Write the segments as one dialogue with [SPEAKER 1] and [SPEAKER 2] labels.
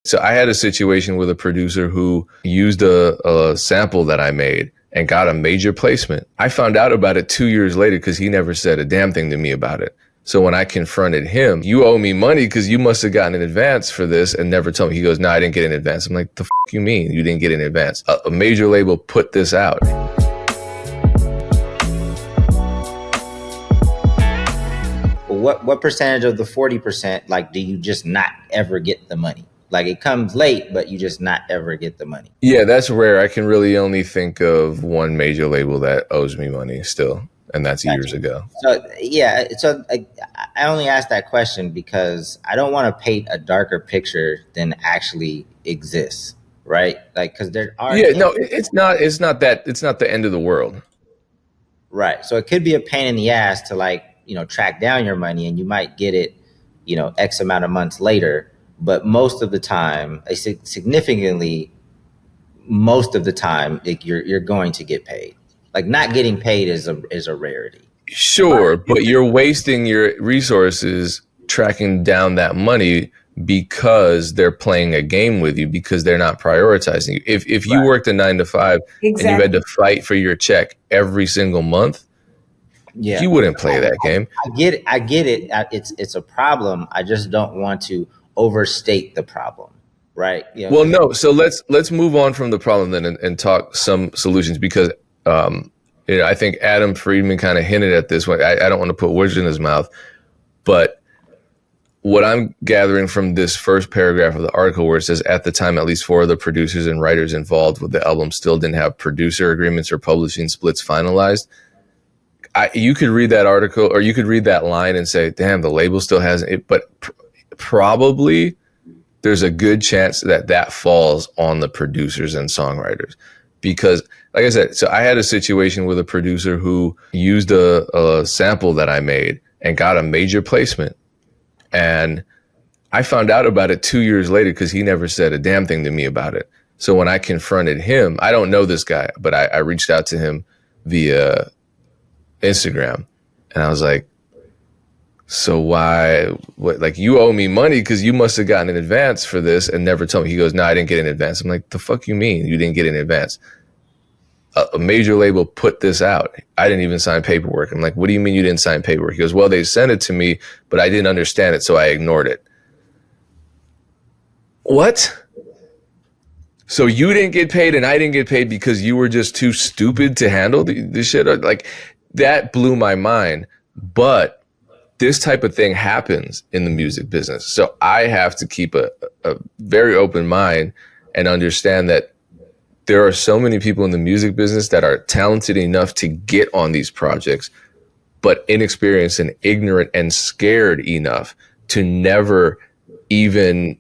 [SPEAKER 1] So I had a situation with a producer who used a sample that I made and got a major placement. I found out about it 2 years later because he never said a damn thing to me about it. So when I confronted him, you owe me money because you must have gotten an advance for this and never told me. He goes, no, I didn't get an advance. I'm like, the f you mean you didn't get an advance? A major label put this out.
[SPEAKER 2] What percentage of the 40%, like, do you just not ever get the money? Like, it comes late, but you just not ever get the money.
[SPEAKER 1] Yeah, that's rare. I can really only think of one major label that owes me money still, and that's years ago.
[SPEAKER 2] So, yeah, so I only asked that question because I don't want to paint a darker picture than actually exists, right? Like, because there are...
[SPEAKER 1] Yeah, no, it's not the end of the world.
[SPEAKER 2] Right. So it could be a pain in the ass to, like, track down your money, and you might get it, X amount of months later. But most of the time, significantly, most of the time, you're going to get paid. Like, not getting paid is a rarity.
[SPEAKER 1] Sure, but you're wasting your resources tracking down that money because they're playing a game with you, because they're not prioritizing you. If you worked a 9 to 5 and you had to fight for your check every single month, you wouldn't play that game.
[SPEAKER 2] I get it. It's a problem. I just don't want to overstate the problem, right?
[SPEAKER 1] Well, no. So let's move on from the problem then and talk some solutions, because I think Adam Friedman kind of hinted at this one. I don't want to put words in his mouth, but what I'm gathering from this first paragraph of the article, where it says at the time, at least 4 of the producers and writers involved with the album still didn't have producer agreements or publishing splits finalized. You could read that article, or you could read that line and say, damn, the label still hasn't it, but probably there's a good chance that falls on the producers and songwriters, because like I said, so I had a situation with a producer who used a sample that I made and got a major placement. And I found out about it 2 years later because he never said a damn thing to me about it. So when I confronted him, I don't know this guy, but I reached out to him via Instagram, and I was like, so like, you owe me money because you must have gotten an advance for this and never told me. He goes, no, I didn't get an advance. I'm like, the fuck you mean you didn't get an advance? A major label put this out. I didn't even sign paperwork. I'm like, what do you mean you didn't sign paperwork? He goes, well, they sent it to me, but I didn't understand it, so I ignored it. What? So you didn't get paid and I didn't get paid because you were just too stupid to handle this shit? Like, that blew my mind. But this type of thing happens in the music business. So I have to keep a very open mind and understand that there are so many people in the music business that are talented enough to get on these projects, but inexperienced and ignorant and scared enough to never even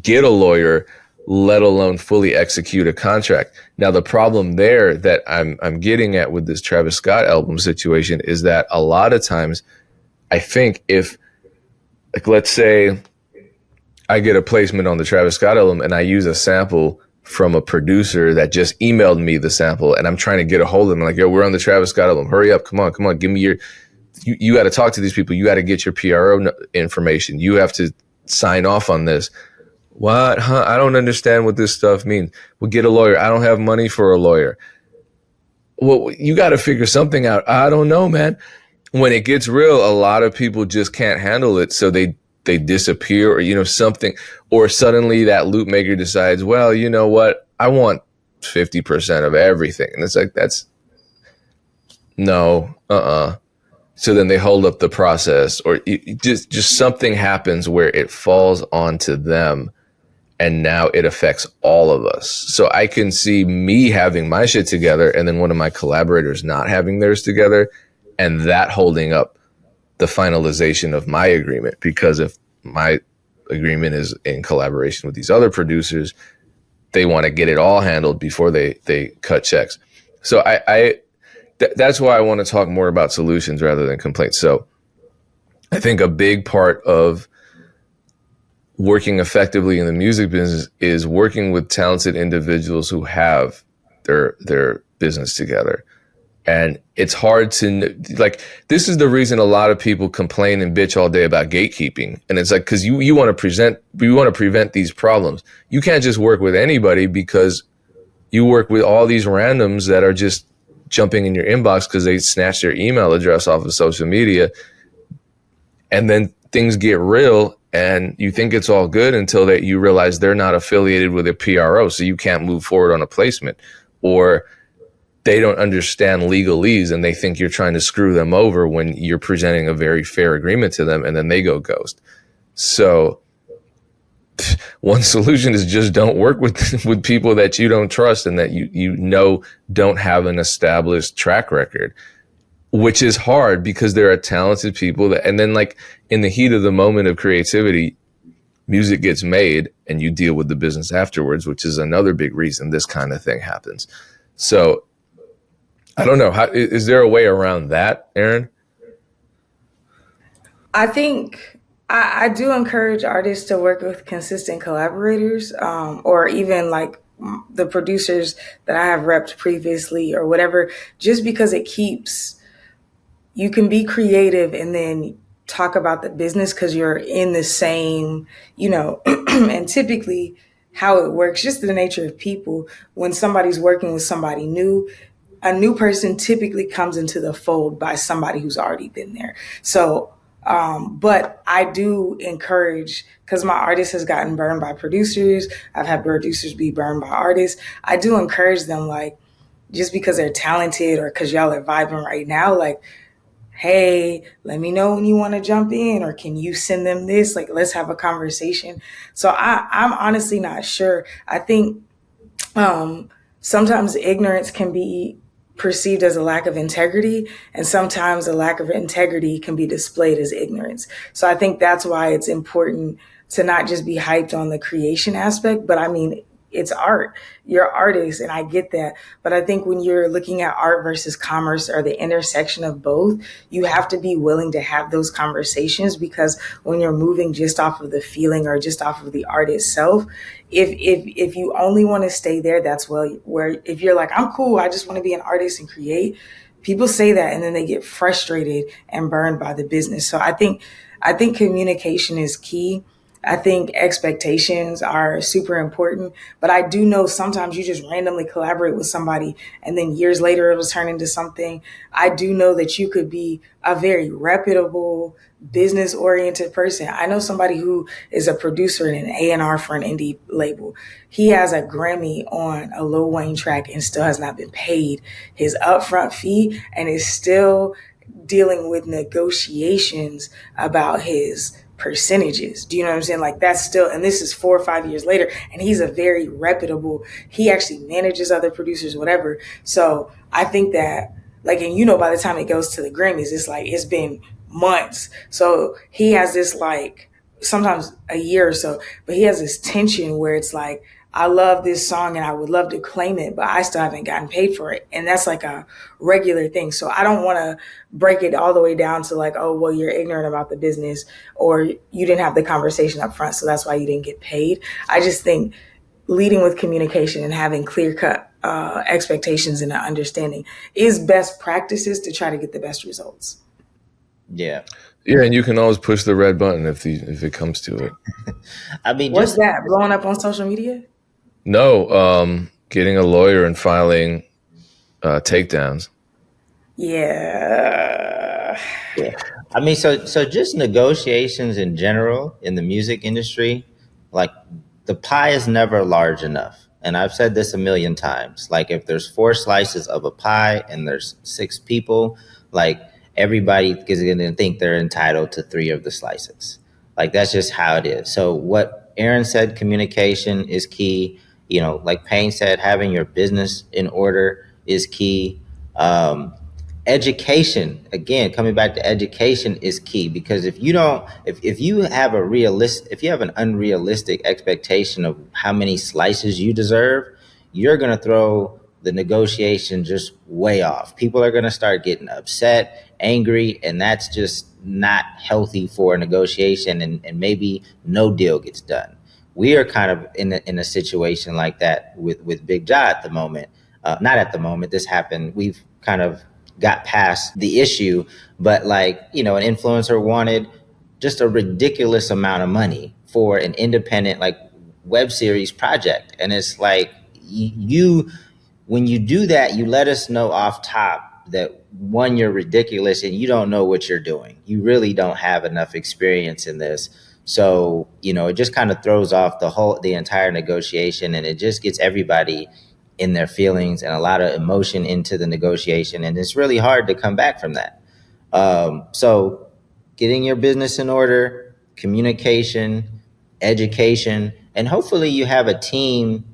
[SPEAKER 1] get a lawyer, let alone fully execute a contract. Now, the problem there that I'm getting at with this Travis Scott album situation is that a lot of times, I think if, like, let's say I get a placement on the Travis Scott album and I use a sample from a producer that just emailed me the sample, and I'm trying to get a hold of them. I'm like, yo, we're on the Travis Scott album. Hurry up. Come on. Give me you got to talk to these people. You got to get your PRO information. You have to sign off on this. What? Huh? I don't understand what this stuff means. Well, get a lawyer. I don't have money for a lawyer. Well, you got to figure something out. I don't know, man. When it gets real, a lot of people just can't handle it. So they disappear, or, something, or suddenly that loop maker decides, well, you know what? I want 50% of everything. And it's like, that's no, So then they hold up the process, or just something happens where it falls onto them. And now it affects all of us. So I can see me having my shit together and then one of my collaborators not having theirs together, and that holding up the finalization of my agreement, because if my agreement is in collaboration with these other producers, they want to get it all handled before they cut checks. So that's why I want to talk more about solutions rather than complaints. So I think a big part of working effectively in the music business is working with talented individuals who have their business together. And it's hard to, like, this is the reason a lot of people complain and bitch all day about gatekeeping. And it's like, because you want to prevent these problems. You can't just work with anybody, because you work with all these randoms that are just jumping in your inbox because they snatched their email address off of social media. And then things get real and you think it's all good until that you realize they're not affiliated with a PRO. So you can't move forward on a placement, or they don't understand legalese and they think you're trying to screw them over when you're presenting a very fair agreement to them, and then they go ghost. So one solution is just don't work with people that you don't trust and that you know don't have an established track record, which is hard because there are talented people that, and then like in the heat of the moment of creativity, music gets made and you deal with the business afterwards, which is another big reason this kind of thing happens. So I don't know. Is there a way around that, Aaron?
[SPEAKER 3] I think I do encourage artists to work with consistent collaborators, or even like the producers that I have repped previously or whatever, just because you can be creative and then talk about the business because you're in the same, and typically how it works, just the nature of people, when somebody's working with somebody new, a new person typically comes into the fold by somebody who's already been there. So, but I do encourage, because my artist has gotten burned by producers, I've had producers be burned by artists. I do encourage them, like, just because they're talented or because y'all are vibing right now, like, hey, let me know when you want to jump in, or can you send them this? Like, let's have a conversation. So I'm honestly not sure. I think sometimes ignorance can be perceived as a lack of integrity, and sometimes a lack of integrity can be displayed as ignorance. So I think that's why it's important to not just be hyped on the creation aspect, but I mean, it's art. You're artists, and I get that. But I think when you're looking at art versus commerce, or the intersection of both, you have to be willing to have those conversations, because when you're moving just off of the feeling or just off of the art itself, if you only want to stay there, that's where if you're like, I'm cool, I just want to be an artist and create, people say that and then they get frustrated and burned by the business. So I think communication is key. I think expectations are super important, but I do know sometimes you just randomly collaborate with somebody and then years later it'll turn into something. I do know that you could be a very reputable, business oriented person. I know somebody who is a producer and an A&R for an indie label. He has a Grammy on a Lil Wayne track and still has not been paid his upfront fee, and is still dealing with negotiations about his percentages. Do you know what I'm saying? Like, that's still, and this is 4 or 5 years later, and he's a very reputable, he actually manages other producers, whatever. So I think that, like, and by the time it goes to the Grammys, it's like, it's been months. So he has this, like, sometimes a year or so, but he has this tension where it's like, I love this song and I would love to claim it, but I still haven't gotten paid for it. And that's like a regular thing. So I don't want to break it all the way down to like, oh, well, you're ignorant about the business, or you didn't have the conversation up front, so that's why you didn't get paid. I just think leading with communication and having clear-cut expectations and an understanding is best practices to try to get the best results.
[SPEAKER 2] Yeah.
[SPEAKER 1] Yeah, and you can always push the red button if it comes to it.
[SPEAKER 2] I mean,
[SPEAKER 3] what's that? Blowing up on social media?
[SPEAKER 1] No, getting a lawyer and filing takedowns.
[SPEAKER 3] Yeah.
[SPEAKER 2] I mean, so just negotiations in general in the music industry, like, the pie is never large enough. And I've said this a million times. Like, if there's 4 slices of a pie and there's 6 people, like, everybody is going to think they're entitled to 3 of the slices. Like, that's just how it is. So what Aaron said, communication is key. Like Payne said, having your business in order is key. Education, again, coming back to education, is key, because if you have an unrealistic expectation of how many slices you deserve, you're going to throw the negotiation just way off. People are going to start getting upset, angry, and that's just not healthy for a negotiation, and maybe no deal gets done. We are kind of in a situation like that with Big Ja at the moment. Not at the moment. This happened. We've kind of got past the issue. But like, you know, an influencer wanted just a ridiculous amount of money for an independent like web series project. And it's like you when you do that, you let us know off top that one, you're ridiculous and you don't know what you're doing. You really don't have enough experience in this. So, you know, it just kind of throws off the entire negotiation, and it just gets everybody in their feelings and a lot of emotion into the negotiation. And it's really hard to come back from that. So getting your business in order, communication, education, and hopefully you have a team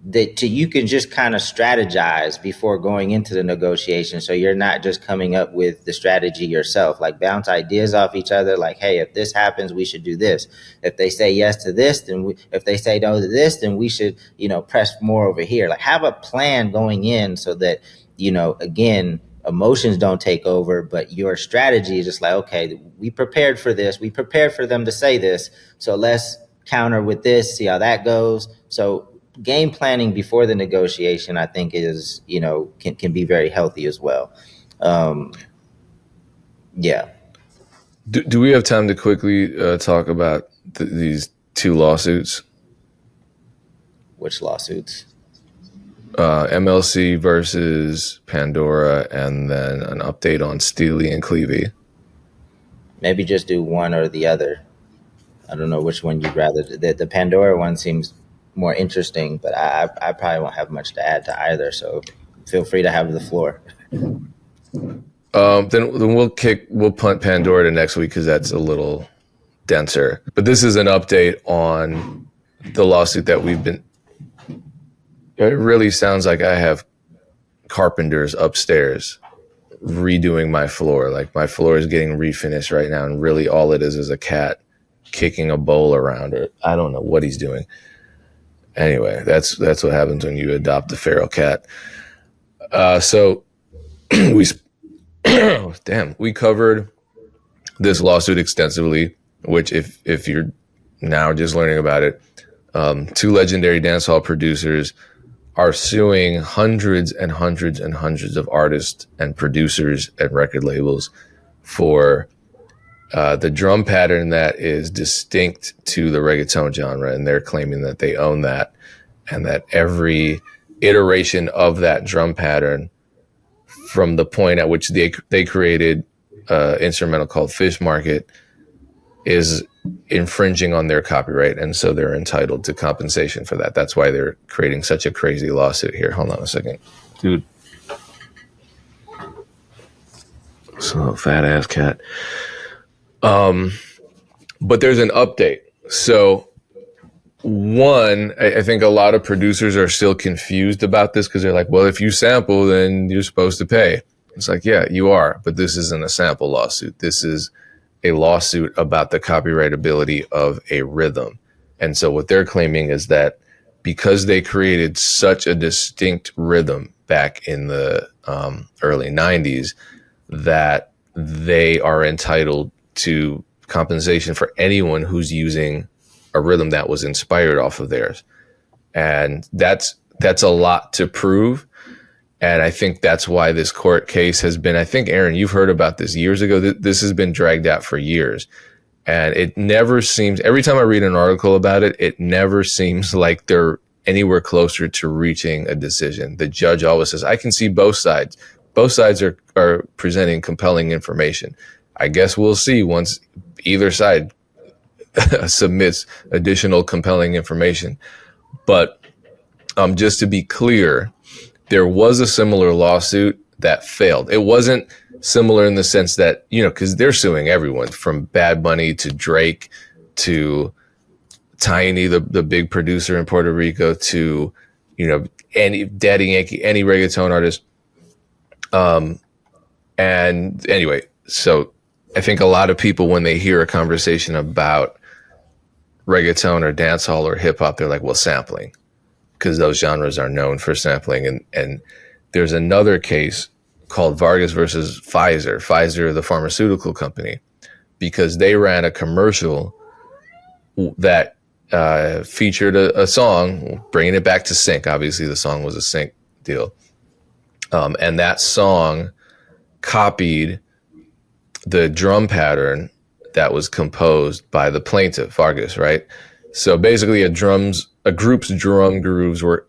[SPEAKER 2] that you can just kind of strategize before going into the negotiation, so you're not just coming up with the strategy yourself. Like bounce ideas off each other, like, hey, if this happens, we should do this. If they say yes to this, then if they say no to this, then we should, you know, press more over here. Like have a plan going in so that, you know, again, emotions don't take over, but your strategy is just like, okay, we prepared for this, we prepared for them to say this, so let's counter with this, see how that goes. So game planning before the negotiation, I think, is, you know, can be very healthy as well. Yeah.
[SPEAKER 1] Do we have time to quickly talk about these two lawsuits?
[SPEAKER 2] Which lawsuits?
[SPEAKER 1] MLC versus Pandora, and then an update on Steely and Clevie.
[SPEAKER 2] Maybe just do one or the other. I don't know which one you'd rather. The Pandora one seems more interesting, but I probably won't have much to add to either. So feel free to have the floor.
[SPEAKER 1] Then we'll punt Pandora to next week because that's a little denser. But this is an update on the lawsuit that we've been. It really sounds like I have carpenters upstairs redoing my floor. Like my floor is getting refinished right now, and really all it is a cat kicking a bowl around it. I don't know what he's doing. Anyway, that's what happens when you adopt a feral cat. So we covered this lawsuit extensively, which if you're now just learning about it, two legendary dancehall producers are suing hundreds and hundreds and hundreds of artists and producers and record labels for the drum pattern that is distinct to the reggaeton genre, and they're claiming that they own that, and that every iteration of that drum pattern from the point at which they created instrumental called Fish Market is infringing on their copyright, and so they're entitled to compensation for that. That's why they're creating such a crazy lawsuit here. Hold on a second, dude. So fat ass cat. But there's an update. So one, I think a lot of producers are still confused about this because they're like, well, if you sample, then you're supposed to pay. It's like, yeah, you are, but this isn't a sample lawsuit. This is a lawsuit about the copyrightability of a rhythm. And so what they're claiming is that because they created such a distinct rhythm back in the early 90s, that they are entitled to compensation for anyone who's using a rhythm that was inspired off of theirs. And that's a lot to prove. And I think that's why this court case has been, I think, Aaron, you've heard about this years ago. This has been dragged out for years. And it never seems, every time I read an article about it, it never seems like they're anywhere closer to reaching a decision. The judge always says, I can see both sides. Both sides are presenting compelling information. I guess we'll see once either side submits additional compelling information. But just to be clear, there was a similar lawsuit that failed. It wasn't similar in the sense that, you know, because they're suing everyone from Bad Bunny to Drake to Tiny, the big producer in Puerto Rico, to, you know, any Daddy Yankee, any reggaeton artist. And anyway, so I think a lot of people, when they hear a conversation about reggaeton or dancehall or hip hop, they're like, well, sampling, because those genres are known for sampling. And there's another case called Vargas versus Pfizer, the pharmaceutical company, because they ran a commercial that featured a song, bringing it back to sync. Obviously, the song was a sync deal. And that song copied the drum pattern that was composed by the plaintiff, Vargas, right? So basically a group's drum grooves were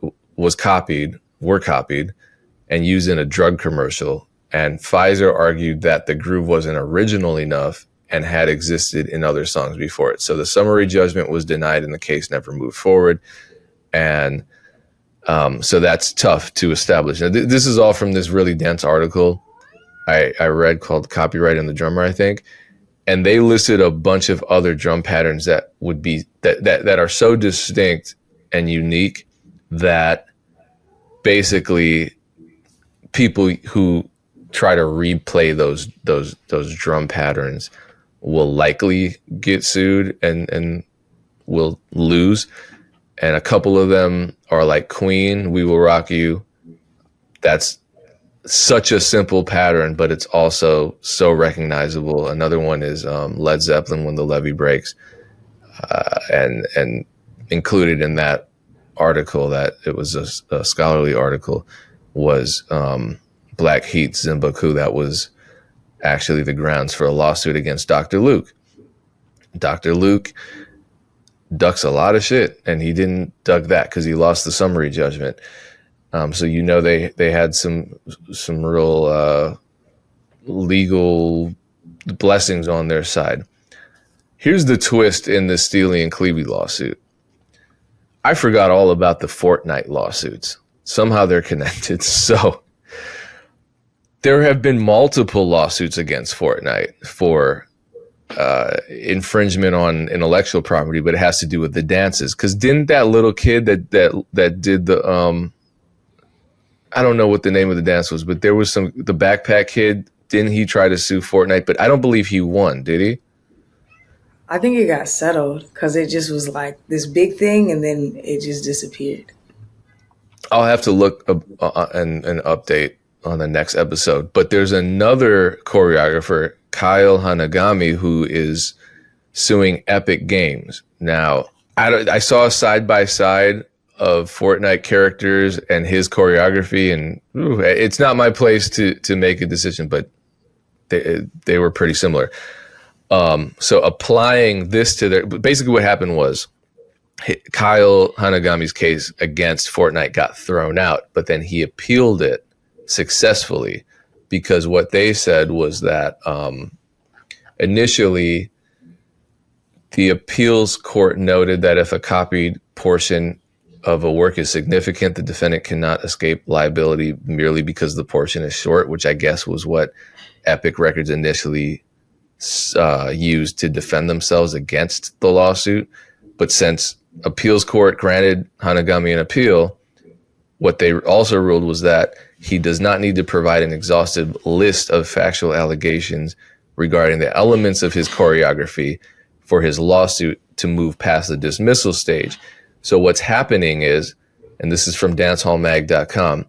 [SPEAKER 1] copied and used in a drug commercial. And Pfizer argued that the groove wasn't original enough and had existed in other songs before it. So the summary judgment was denied and the case never moved forward. And so that's tough to establish. Now, this is all from this really dense article I read called Copyright and the Drummer, I think. And they listed a bunch of other drum patterns that would be that are so distinct and unique that basically people who try to replay those drum patterns will likely get sued and will lose. And a couple of them are like Queen, We Will Rock You. That's such a simple pattern, but it's also so recognizable. Another one is Led Zeppelin, When the Levee Breaks. And included in that article, that it was a scholarly article, was Black Heat, Zimbaku. That was actually the grounds for a lawsuit against Dr. Luke. Dr. Luke ducks a lot of shit, and he didn't duck that because he lost the summary judgment. So they had some real legal blessings on their side. Here's the twist in the Steely and Clevie lawsuit. I forgot all about the Fortnite lawsuits. Somehow they're connected. So there have been multiple lawsuits against Fortnite for infringement on intellectual property, but it has to do with the dances. Because didn't that little kid that did the I don't know what the name of the dance was, but there was the backpack kid. Didn't he try to sue Fortnite? But I don't believe he won. Did he?
[SPEAKER 3] I think it got settled because it just was like this big thing and then it just disappeared.
[SPEAKER 1] I'll have to look and update on the next episode. But there's another choreographer, Kyle Hanagami, who is suing Epic Games. Now, I saw a side-by-side of Fortnite characters and his choreography, and it's not my place to make a decision, but they were pretty similar. So applying this to basically what happened was Kyle Hanagami's case against Fortnite got thrown out, but then he appealed it successfully because what they said was that initially the appeals court noted that if a copied portion of a work is significant, the defendant cannot escape liability merely because the portion is short, which I guess was what Epic Records initially used to defend themselves against the lawsuit. But since appeals court granted Hanagami an appeal, what they also ruled was that he does not need to provide an exhaustive list of factual allegations regarding the elements of his choreography for his lawsuit to move past the dismissal stage. So what's happening is, and this is from dancehallmag.com,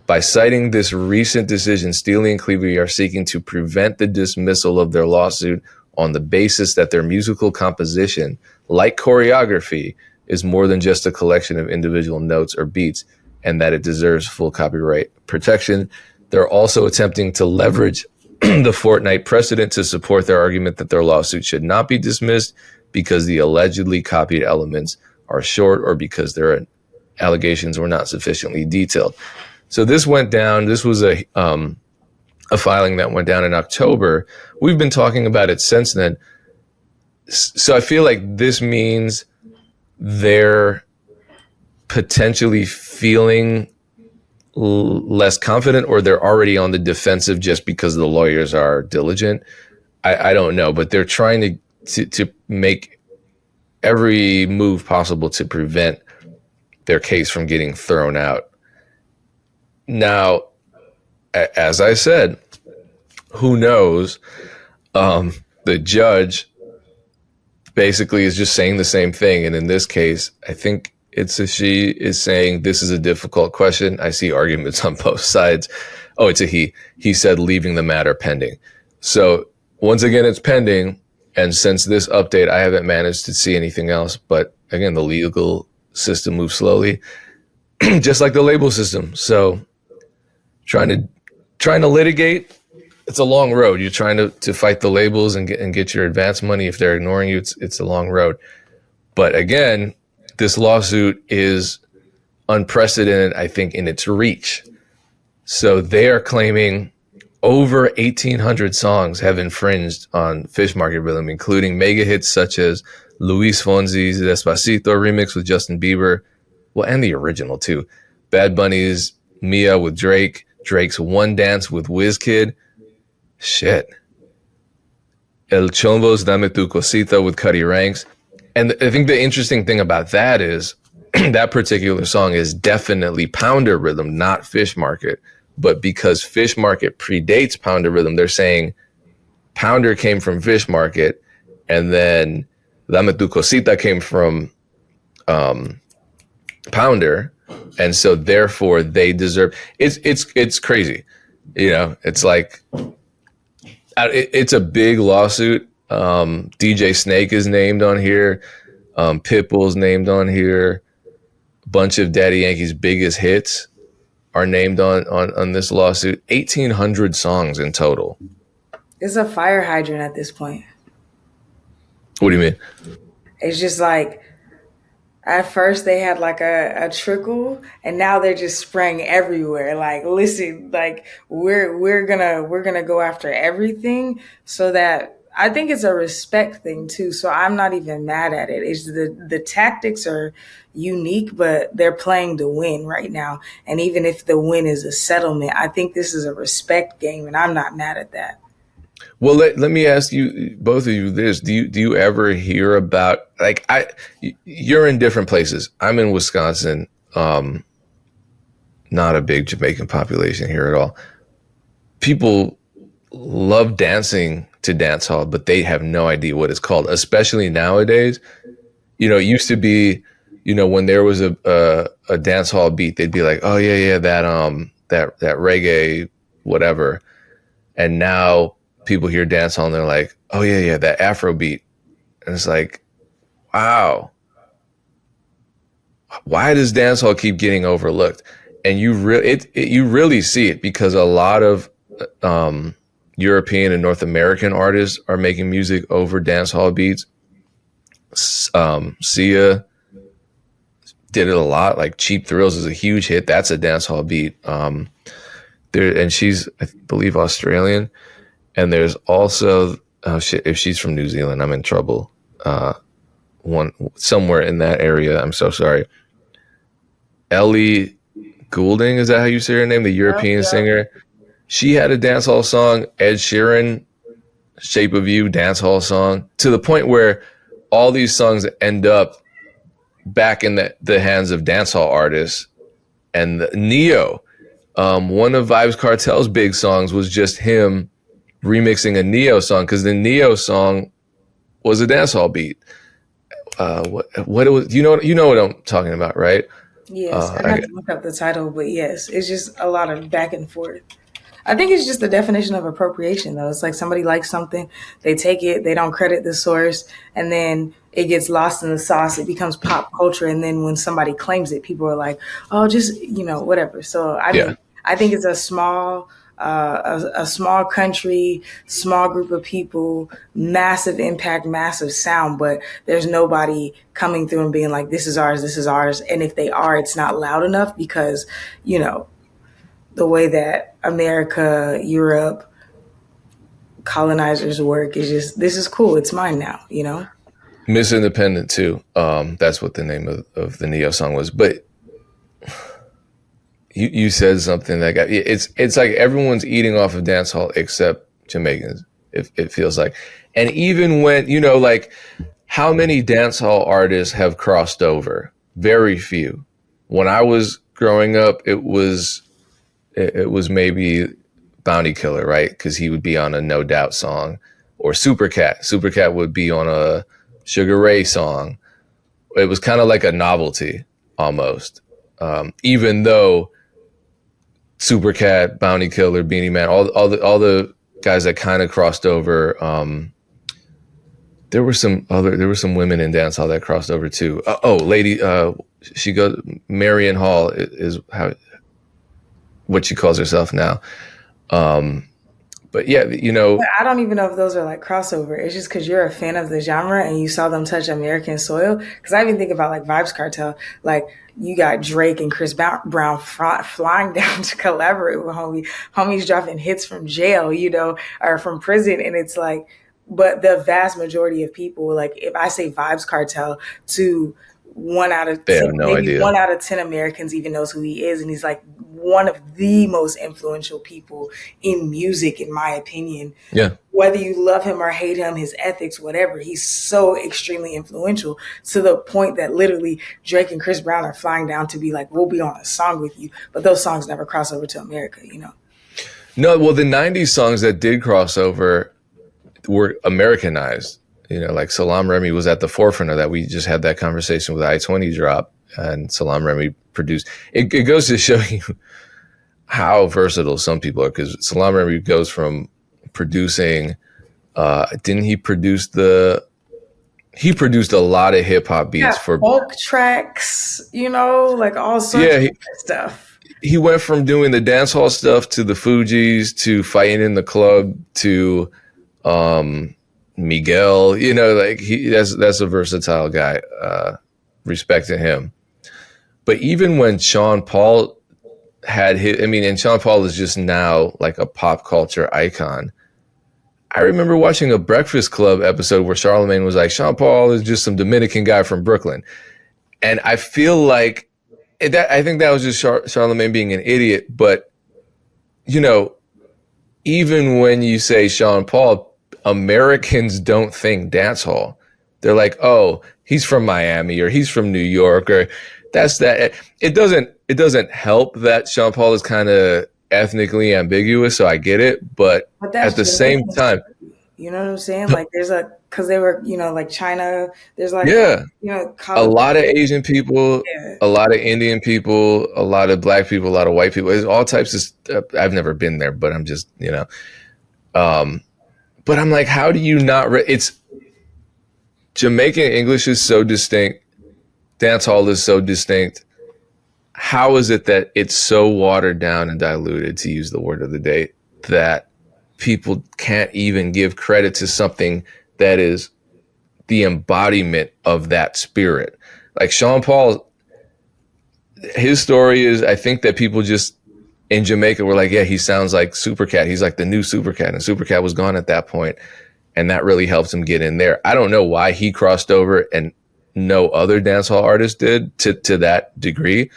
[SPEAKER 1] by citing this recent decision, Steely and Clevie are seeking to prevent the dismissal of their lawsuit on the basis that their musical composition, like choreography, is more than just a collection of individual notes or beats, and that it deserves full copyright protection. They're also attempting to leverage the Fortnite precedent to support their argument that their lawsuit should not be dismissed because the allegedly copied elements are short or because their allegations were not sufficiently detailed. So this went down. This was a filing that went down in October. We've been talking about it since then. So I feel like this means they're potentially feeling less confident, or they're already on the defensive just because the lawyers are diligent. I don't know, but they're trying to make every move possible to prevent their case from getting thrown out. Now, as I said, who knows? The judge basically is just saying the same thing. And in this case, I think she is saying this is a difficult question. I see arguments on both sides. Oh, it's a he. He said leaving the matter pending. So once again, it's pending. And since this update, I haven't managed to see anything else. But again, the legal system moves slowly, just like the label system. So trying to litigate it's a long road. You're trying to fight the labels and get your advance money. If they're ignoring you, it's a long road. But again, this lawsuit is unprecedented, I think, in its reach. So they are claiming over 1,800 songs have infringed on Fish Market Rhythm, including mega hits such as Luis Fonsi's Despacito remix with Justin Bieber, well, and the original too. Bad Bunny's Mia with Drake, Drake's One Dance with Wizkid. Shit. El Chombo's Dame Tu Cosita with Cuddy Ranks. And I think the interesting thing about that is that particular song is definitely Pounder Rhythm, not Fish Market. But because Fish Market predates Pounder Rhythm, they're saying Pounder came from Fish Market, and then Dame Tu Cosita came from Pounder, and so therefore they deserve. It's crazy, you know. It's like it's a big lawsuit. DJ Snake is named on here. Pitbull's named on here. A bunch of Daddy Yankee's biggest hits are named on this lawsuit. 1,800 songs in total.
[SPEAKER 3] It's a fire hydrant at this point.
[SPEAKER 1] What do you mean?
[SPEAKER 3] It's just like, at first they had like a trickle, and now they're just spraying everywhere. Like, listen, like we're gonna go after everything, so that I think it's a respect thing too. So I'm not even mad at it. It's the tactics are unique, but they're playing to win right now. And even if the win is a settlement, I think this is a respect game, and I'm not mad at that.
[SPEAKER 1] Well, let me ask you, both of you, this: do you ever hear about, like, you're in different places. I'm in Wisconsin. Not a big Jamaican population here at all. People love dancing to dancehall, but they have no idea what it's called, especially nowadays. You know, it used to be, you know, when there was a dancehall beat, they'd be like, oh yeah, that reggae, whatever. And now people hear dancehall and they're like, oh yeah, that Afro beat. And it's like, wow. Why does dancehall keep getting overlooked? And you really see it, because a lot of European and North American artists are making music over dancehall beats. Sia did it a lot. Like Cheap Thrills is a huge hit. That's a dancehall beat. And she's, I believe, Australian. And there's also, if she's from New Zealand, I'm in trouble. One somewhere in that area. I'm so sorry. Ellie Goulding, is that how you say her name? The European singer. She had a dancehall song. Ed Sheeran, Shape of You, dancehall song. To the point where all these songs end up back in the hands of dancehall artists. And Neo, one of Vybz Kartel's big songs was just him remixing a Neo song, because the Neo song was a dancehall beat. What it was, you know what I'm talking about, right?
[SPEAKER 3] Yes, I have to look up the title, but yes, it's just a lot of back and forth. I think it's just the definition of appropriation, though. It's like somebody likes something, they take it, they don't credit the source, and then it gets lost in the sauce. It becomes pop culture, and then when somebody claims it, people are like, "Oh, just whatever." So I think it's a small country, small group of people, massive impact, massive sound, but there's nobody coming through and being like, this is ours. And if they are, it's not loud enough, because, the way that America, Europe, colonizers work is just, this is cool. It's mine now,
[SPEAKER 1] Miss Independent too. That's what the name of the Neo song was. But you said something that got, it's like everyone's eating off of dancehall except Jamaicans. It feels like. And even when, like, how many dancehall artists have crossed over? Very few. When I was growing up, it was maybe Bounty Killer, right? Because he would be on a No Doubt song, or Supercat. Supercat would be on a Sugar Ray song. It was kind of like a novelty almost. Even though Supercat, Bounty Killer, Beanie Man, all the guys that kind of crossed over. There were some women in dancehall that crossed over too. She goes, Marion Hall is what she calls herself now. But yeah,
[SPEAKER 3] But I don't even know if those are like crossover. It's just because you're a fan of the genre and you saw them touch American soil. Because I even think about like Vibes Cartel. Like you got Drake and Chris Brown flying down to collaborate with homies dropping hits from jail, or from prison. And it's like, but the vast majority of people, like if I say Vibes Cartel to one out of
[SPEAKER 1] they
[SPEAKER 3] 10,
[SPEAKER 1] have no
[SPEAKER 3] maybe
[SPEAKER 1] idea.
[SPEAKER 3] 1 out of 10 Americans even knows who he is, and he's like one of the most influential people in music, in my opinion.
[SPEAKER 1] Yeah.
[SPEAKER 3] Whether you love him or hate him, his ethics, whatever, he's so extremely influential to the point that literally Drake and Chris Brown are flying down to be like, we'll be on a song with you, but those songs never cross over to America,
[SPEAKER 1] No, well, the 90s songs that did cross over were Americanized. Like Salam Remy was at the forefront of that. We just had that conversation with I-20 drop, and Salam Remy produced. It goes to show you how versatile some people are, because Salam Remy goes from producing. Didn't he produce he produced a lot of hip hop beats for
[SPEAKER 3] folk tracks, like all sorts of stuff.
[SPEAKER 1] He went from doing the dancehall stuff to the Fugees to Fighting in the Club to Miguel, like that's a versatile guy. Respect to him. But even when Sean Paul had and Sean Paul is just now like a pop culture icon. I remember watching a Breakfast Club episode where Charlemagne was like, Sean Paul is just some Dominican guy from Brooklyn. And I feel like I think that was just Charlemagne being an idiot. But, even when you say Sean Paul, Americans don't think dancehall. They're like, oh, he's from Miami or he's from New York or that's that. It doesn't help that Sean Paul is kind of ethnically ambiguous, so I get it. But at the same time,
[SPEAKER 3] you know what I'm saying? Like because they were, like China, there's like,
[SPEAKER 1] a lot of Asian people, a lot of Indian people, a lot of black people, a lot of white people. There's all types of stuff. I've never been there, but I'm just, but I'm like, how do you not? It's Jamaican English is so distinct. Dancehall is so distinct. How is it that it's so watered down and diluted, to use the word of the day, that people can't even give credit to something that is the embodiment of that spirit? Like Sean Paul, his story is, I think that people just in Jamaica were like, yeah, he sounds like Supercat. He's like the new Supercat, and Supercat was gone at that point, and that really helped him get in there. I don't know why he crossed over and no other dancehall artist did to that degree,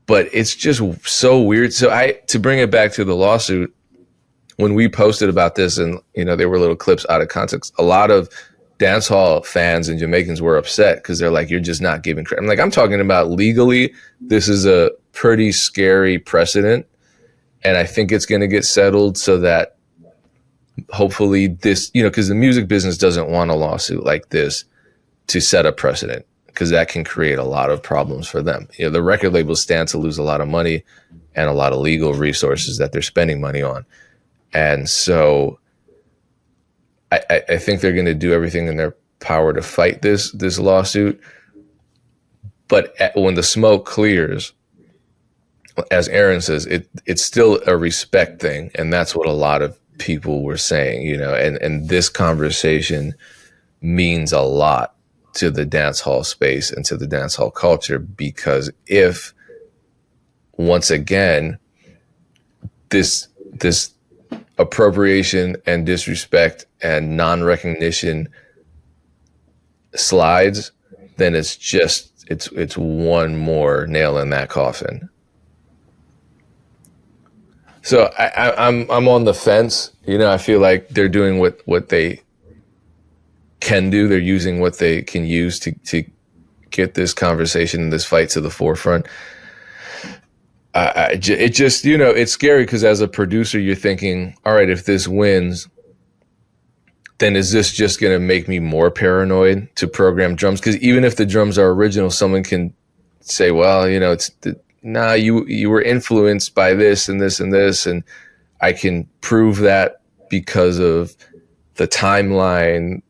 [SPEAKER 1] but it's just so weird. So to bring it back to the lawsuit, when we posted about this, and there were little clips out of context, a lot of dancehall fans and Jamaicans were upset because they're like, you're just not giving credit. I'm like, I'm talking about legally, this is a pretty scary precedent, and I think it's going to get settled so that hopefully this, because the music business doesn't want a lawsuit like this to set a precedent, because that can create a lot of problems for them. The record labels stand to lose a lot of money and a lot of legal resources that they're spending money on. And so I think they're going to do everything in their power to fight this lawsuit. But when the smoke clears, as Aaron says, it's still a respect thing. And that's what a lot of people were saying, and this conversation means a lot to the dancehall space and to the dancehall culture, because if once again this appropriation and disrespect and non-recognition slides, then it's one more nail in that coffin. So I'm on the fence. I feel like they're doing what they can do. They're using what they can use to get this conversation and this fight to the forefront. It just, it's scary because as a producer, you're thinking, all right, if this wins, then is this just going to make me more paranoid to program drums? Because even if the drums are original, someone can say, well, you were influenced by this and this and this, and I can prove that because of the timeline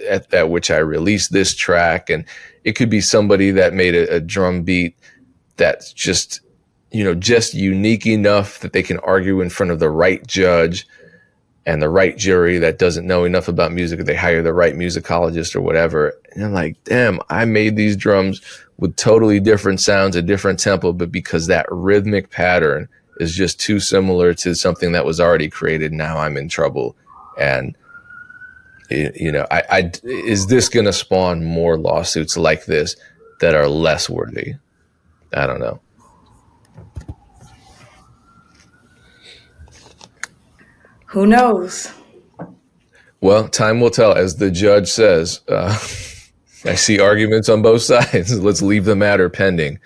[SPEAKER 1] at which I released this track. And it could be somebody that made a drum beat that's just unique enough that they can argue in front of the right judge and the right jury that doesn't know enough about music, they hire the right musicologist or whatever. And I'm like, damn, I made these drums with totally different sounds, a different tempo, but because that rhythmic pattern is just too similar to something that was already created, now I'm in trouble. And is this going to spawn more lawsuits like this that are less worthy? I don't know.
[SPEAKER 3] Who knows?
[SPEAKER 1] Well, time will tell, as the judge says. I see arguments on both sides. Let's leave the matter pending.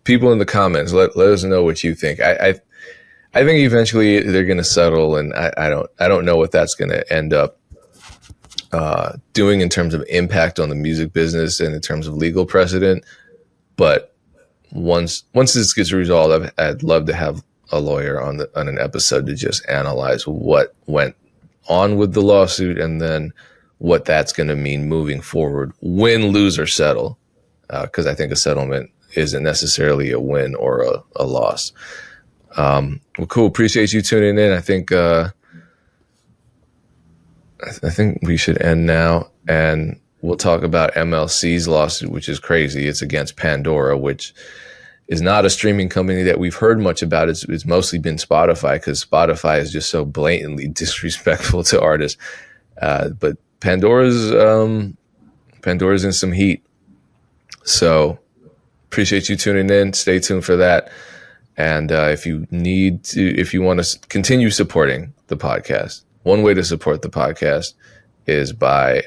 [SPEAKER 1] People in the comments, let us know what you think. I think eventually they're going to settle, and I don't know what that's going to end up doing in terms of impact on the music business and in terms of legal precedent. But once this gets resolved, I'd love to have a lawyer on an episode to just analyze what went on with the lawsuit and then what that's going to mean moving forward, win, lose, or settle. Because I think a settlement isn't necessarily a win or a loss. Well, cool. Appreciate you tuning in. I think we should end now, and we'll talk about MLC's lawsuit, which is crazy. It's against Pandora, which is not a streaming company that we've heard much about. It's mostly been Spotify, because Spotify is just so blatantly disrespectful to artists. But Pandora's in some heat. So appreciate you tuning in. Stay tuned for that. And if you want to continue supporting the podcast, one way to support the podcast is by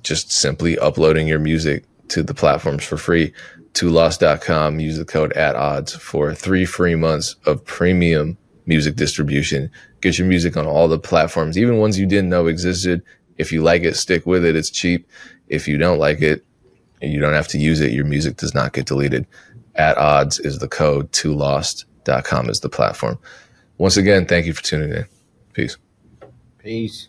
[SPEAKER 1] just simply uploading your music to the platforms for free. TooLost.com. Use the code @odds for 3 free months of premium music distribution. Get your music on all the platforms, even ones you didn't know existed. If you like it, stick with it. It's cheap. If you don't like it, you don't have to use it. Your music does not get deleted. @odds is the code. TooLost.com is the platform. Once again, thank you for tuning in. Peace.
[SPEAKER 2] Peace.